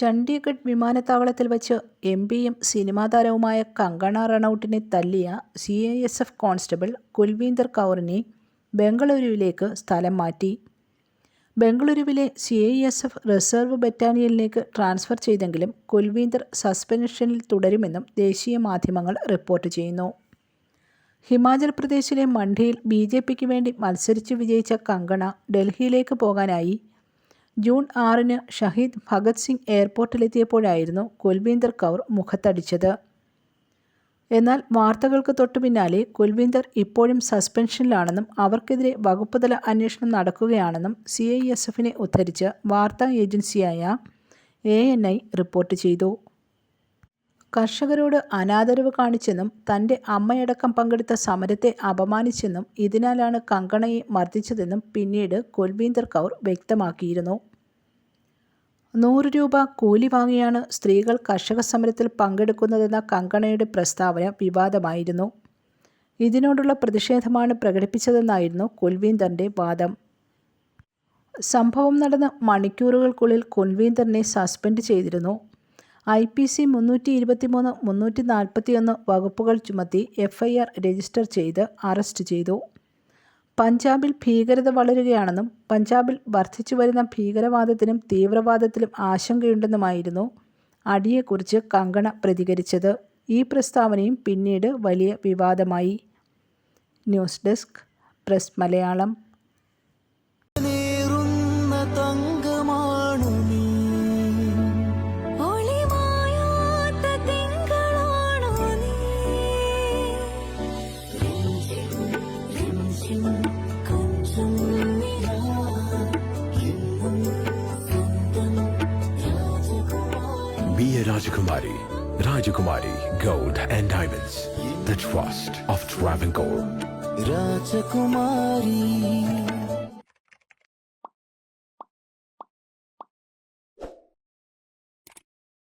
ചണ്ഡീഗഡ് വിമാനത്താവളത്തിൽ വച്ച് എംപിയും സിനിമാ താരവുമായ കങ്കണ റണൌട്ടിനെ തല്ലിയ CISF കോൺസ്റ്റബിൾ കുൽവീന്ദർ കൗറിനെ ബംഗളൂരുവിലേക്ക് സ്ഥലം മാറ്റി. ബംഗളൂരുവിലെ CISF റിസർവ് ബറ്റാലിയനിലേക്ക് ട്രാൻസ്ഫർ ചെയ്തെങ്കിലും കുൽവീന്ദർ സസ്പെൻഷനിൽ തുടരുമെന്നും ദേശീയ മാധ്യമങ്ങൾ റിപ്പോർട്ട് ചെയ്യുന്നു. ഹിമാചൽ പ്രദേശിലെ മണ്ഡിയിൽ BJPക്ക് വേണ്ടി മത്സരിച്ച് വിജയിച്ച കങ്കണ ഡൽഹിയിലേക്ക് പോകാനായി ജൂൺ 6-ന് ഷഹീദ് ഭഗത് സിംഗ് എയർപോർട്ടിലെത്തിയപ്പോഴായിരുന്നു കുൽവീന്ദർ കൗർ മുഖത്തടിച്ചത്. എന്നാൽ വാർത്തകൾക്ക് തൊട്ടുപിന്നാലെ കുൽവീന്ദർ ഇപ്പോഴും സസ്പെൻഷനിലാണെന്നും അവർക്കെതിരെ വകുപ്പുതല അന്വേഷണം നടക്കുകയാണെന്നും CISFനെ ഉദ്ധരിച്ച് വാർത്താ ഏജൻസിയായ ANI റിപ്പോർട്ട് ചെയ്തു. കർഷകരോട് അനാദരവ് കാണിച്ചെന്നും തൻ്റെ അമ്മയടക്കം പങ്കെടുത്ത സമരത്തെ അപമാനിച്ചെന്നും ഇതിനാലാണ് കങ്കണയെ മർദ്ദിച്ചതെന്നും പിന്നീട് കുൽവീന്ദർ കൗർ വ്യക്തമാക്കിയിരുന്നു. 100 രൂപ കൂലി വാങ്ങിയാണ് സ്ത്രീകൾ കർഷക സമരത്തിൽ പങ്കെടുക്കുന്നതെന്ന കങ്കണയുടെ പ്രസ്താവന വിവാദമായിരുന്നു. ഇതിനോടുള്ള പ്രതിഷേധമാണ് പ്രകടിപ്പിച്ചതെന്നായിരുന്നു കുൽവീന്ദറിൻ്റെ വാദം. സംഭവം നടന്ന മണിക്കൂറുകൾക്കുള്ളിൽ കുൽവീന്ദറിനെ സസ്പെൻഡ് ചെയ്തിരുന്നു. IPC 323, 341 വകുപ്പുകൾ ചുമത്തി FIR രജിസ്റ്റർ ചെയ്ത് അറസ്റ്റ് ചെയ്തു. പഞ്ചാബിൽ ഭീകരത വളരുകയാണെന്നും പഞ്ചാബിൽ വർദ്ധിച്ചു വരുന്ന ഭീകരവാദത്തിനും തീവ്രവാദത്തിലും ആശങ്കയുണ്ടെന്നുമായിരുന്നു അടിയെക്കുറിച്ച് കങ്കണ പ്രതികരിച്ചത്. ഈ പ്രസ്താവനയും പിന്നീട് വലിയ വിവാദമായി. News desk press Malayalam. Be a Rajakumari. Rajakumari Gold and Diamonds. The trust of Travancore. Rajakumari.